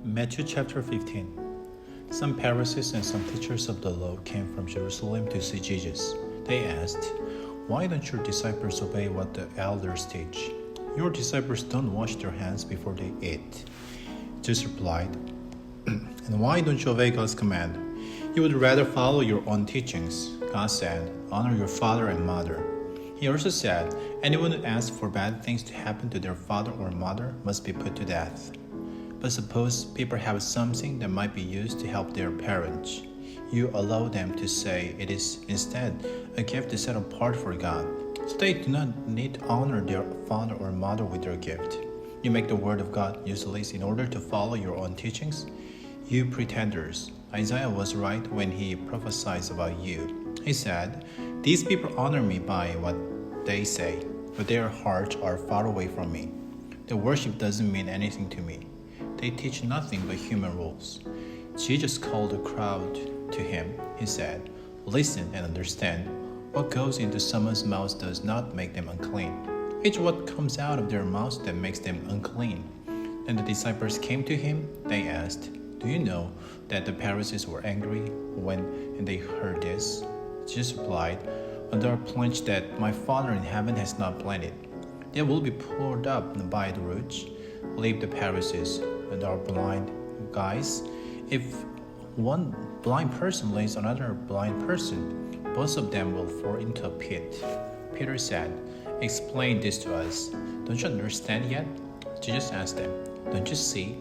Matthew chapter 15. Some Pharisees and some teachers of the law came from Jerusalem to see Jesus. They asked, "Why don't your disciples obey what the elders teach? Your disciples don't wash their hands before they eat." Jesus replied, "And why don't you obey God's command? You would rather follow your own teachings. God said, 'Honor your father and mother.' He also said, 'Anyone who asks for bad things to happen to their father or mother must be put to death.' But suppose people have something that might be used to help their parents. You allow them to say it is instead a gift set apart for God. So they do not need to honor their father or mother with their gift. You make the word of God useless in order to follow your own teachings. You pretenders, Isaiah was right when he prophesied about you. He said, 'These people honor me by what they say, but their hearts are far away from me. Their worship doesn't mean anything to me. They teach nothing but human rules.' Jesus called the crowd to him. He said, 'Listen and understand. What goes into someone's mouth does not make them unclean. It's what comes out of their mouth that makes them unclean.' Then the disciples came to him. They asked, 'Do you know that the Pharisees were angry when they heard this?' Jesus replied, 'When there are plants that my Father in heaven has not planted, they will be pulled up by the roots. Leave the Pharisees and our blind guys. If one blind person leads another blind person, both of them will fall into a pit.' Peter said, 'Explain this to us. Don't you understand yet?' Jesus asked them, 'Don't you see?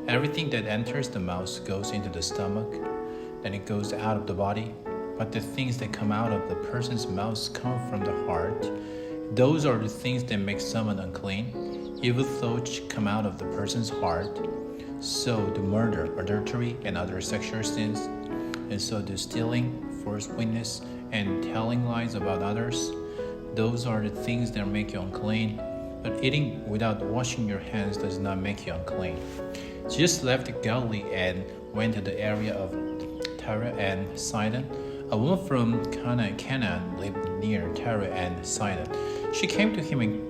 Everything that enters the mouth goes into the stomach, then it goes out of the body. But the things that come out of the person's mouth come from the heart. Those are the things that make someone unclean. Evil thoughts come out of the person's heart. So do murder, adultery, and other sexual sins. And so do stealing, false witness, and telling lies about others. Those are the things that make you unclean. But eating without washing your hands does not make you unclean.' Jesus left Galilee and went to the area of Tyre and Sidon. A woman from Canaan lived near Tyre and Sidon. She came to him and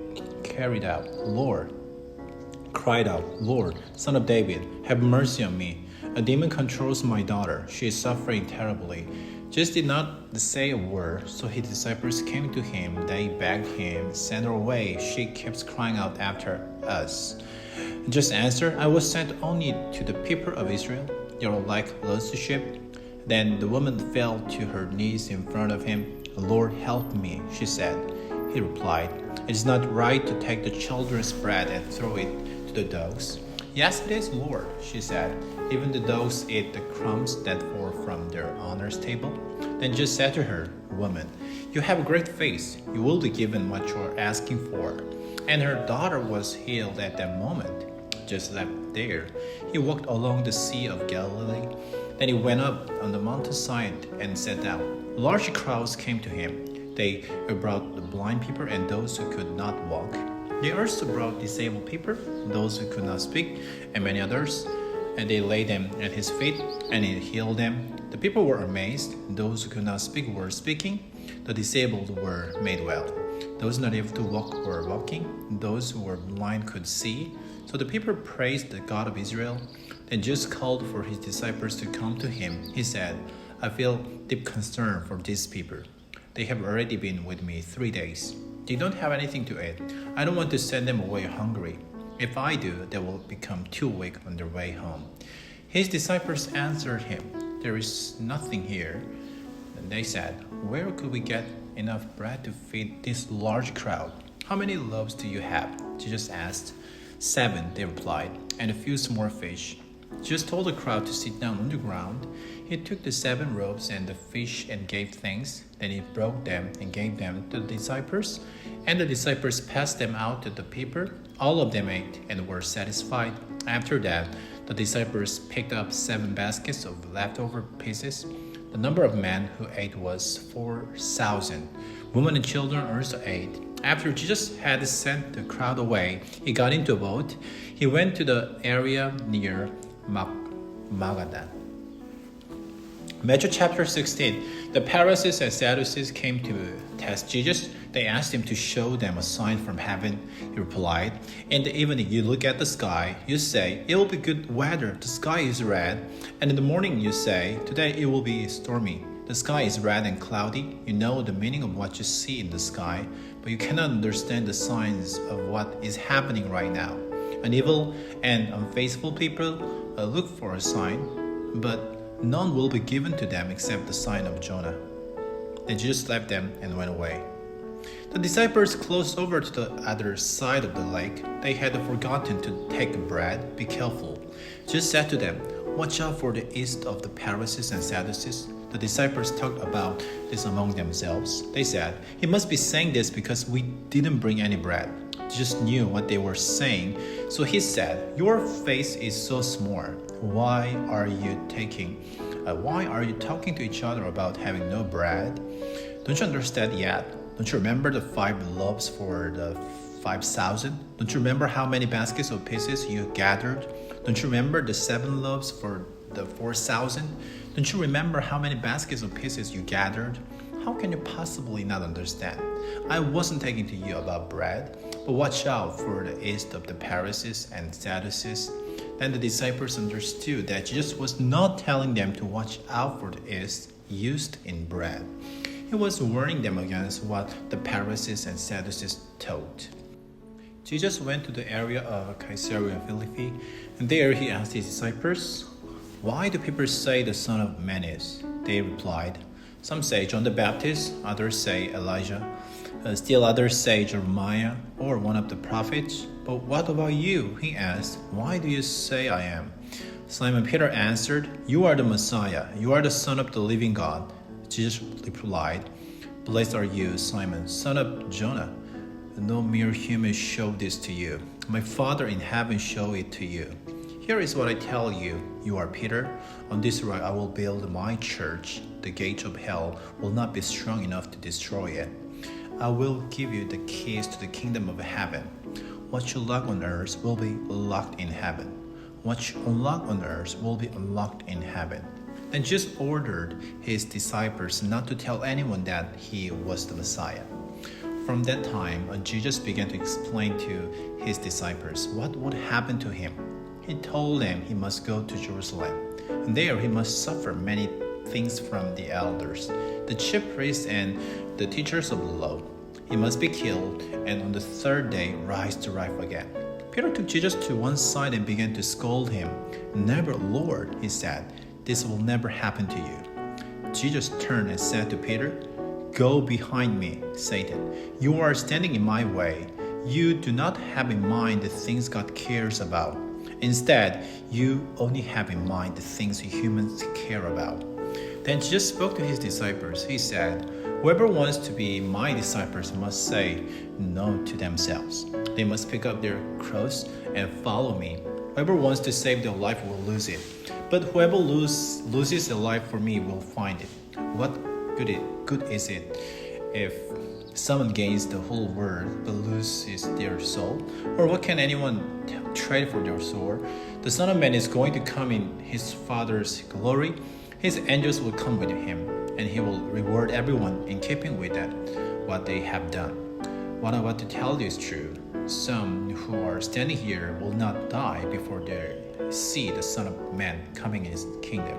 cried out, 'Lord, Son of David, have mercy on me. A demon controls my daughter. She is suffering terribly.' Jesus did not say a word, so his disciples came to him. They begged him, 'Send her away. She keeps crying out after us.' Jesus answered, 'I was sent only to the people of Israel. They are like lost sheep.' Then the woman fell to her knees in front of him. 'Lord, help me,' she said. He replied, 'It is not right to take the children's bread and throw it to the dogs.' 'Yes, it is, Lord,' she said. 'Even the dogs eat the crumbs that fall from their owner's table.' Then Jesus said to her, 'Woman, you have a great faith. You will be given what you are asking for.' And her daughter was healed at that moment. Jesus left there. He walked along the Sea of Galilee. Then he went up on the mountainside and sat down. Large crowds came to him. They brought the blind people and those who could not walk. They also brought disabled people, those who could not speak, and many others. And they laid them at his feet, and he healed them. The people were amazed. Those who could not speak were speaking. The disabled were made well. Those not able to walk were walking. Those who were blind could see. So the people praised the God of Israel. Then Jesus called for his disciples to come to him. He said, 'I feel deep concern for these people. They have already been with me 3 days. They don't have anything to eat. I don't want to send them away hungry. If I do, they will become too weak on their way home.' His disciples answered him, 'There is nothing here.' And they said, 'Where could we get enough bread to feed this large crowd? How many loaves do you have?' Jesus asked. 7, they replied, 'and a few small fish.' Jesus told the crowd to sit down on the ground. He took the 7 loaves and the fish and gave thanks. Then he broke them and gave them to the disciples, and the disciples passed them out to the people. All of them ate and were satisfied. After that, the disciples picked up 7 baskets of leftover pieces. The number of men who ate was 4,000. Women and children also ate. After Jesus had sent the crowd away, he got into a boat. He went to the area near Magadan. Matthew chapter 16. The Pharisees and Sadducees came to test Jesus. They asked him to show them a sign from heaven. He replied, "In the evening you look at the sky, you say, it will be good weather, the sky is red. And in the morning you say, today it will be stormy. The sky is red and cloudy. You know the meaning of what you see in the sky, but you cannot understand the signs of what is happening right now. An evil and unfaithful people look for a sign, but none will be given to them except the sign of Jonah." Then Jesus left them and went away. The disciples closed over to the other side of the lake. They had forgotten to take bread. "Be careful." Jesus said to them, "Watch out for the yeast of the Pharisees and Sadducees." The disciples talked about this among themselves. They said, "He must be saying this because we didn't bring any bread." Jesus knew what they were saying, so he said, "Your faith is so small. Why are you talking to each other about having no bread? Don't you understand yet? Don't you remember the 5 loaves for the 5,000? Don't you remember how many baskets of pieces you gathered? Don't you remember the 7 loaves for the 4,000? Don't you remember how many baskets of pieces you gathered? How can you possibly not understand? I wasn't talking to you about bread, but watch out for the yeast of the Pharisees and Sadducees." Then the disciples understood that Jesus was not telling them to watch out for the yeast used in bread. He was warning them against what the Pharisees and Sadducees taught. Jesus went to the area of Caesarea Philippi, and there he asked his disciples, "Why do people say the Son of Man is?" They replied, "Some say John the Baptist, others say Elijah, still others say Jeremiah or one of the prophets. But what about you?" he asked. "Why do you say I am?" Simon Peter answered, "You are the Messiah. You are the Son of the living God." Jesus replied, "Blessed are you, Simon, son of Jonah. No mere human showed this to you. My Father in heaven showed it to you. Here is what I tell you. You are Peter. On this rock I will build my church. The gates of hell will not be strong enough to destroy it. I will give you the keys to the kingdom of heaven. What you lock on earth will be locked in heaven. What you unlock on earth will be unlocked in heaven." Then Jesus ordered his disciples not to tell anyone that he was the Messiah. From that time on, Jesus began to explain to his disciples what would happen to him. He told them he must go to Jerusalem, and there he must suffer many things from the elders, the chief priests, and the teachers of the law. He must be killed, and on the 3rd day rise to life again. Peter took Jesus to one side and began to scold him. "Never, Lord," he said. "This will never happen to you." Jesus turned and said to Peter, "Go behind me, Satan. You are standing in my way. You do not have in mind the things God cares about. Instead, you only have in mind the things humans care about." Then Jesus spoke to his disciples. He said, "Whoever wants to be my disciples must say no to themselves. They must pick up their cross and follow me. Whoever wants to save their life will lose it, but whoever loses their life for me will find it. What good is it if someone gains the whole world but loses their soul? Or what can anyone trade for their soul? The Son of Man is going to come in his Father's glory. His angels will come with him, and he will reward everyone in keeping with what they have done. What I'm about to tell you is true. Some who are standing here will not die before they see the Son of Man coming in his kingdom."